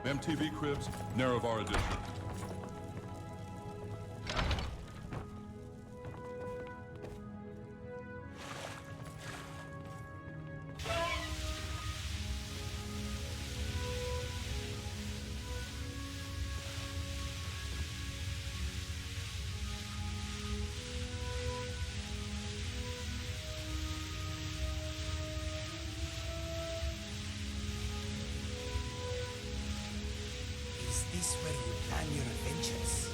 MTV Cribs, Nerevar Edition. Is this where you plan your adventures?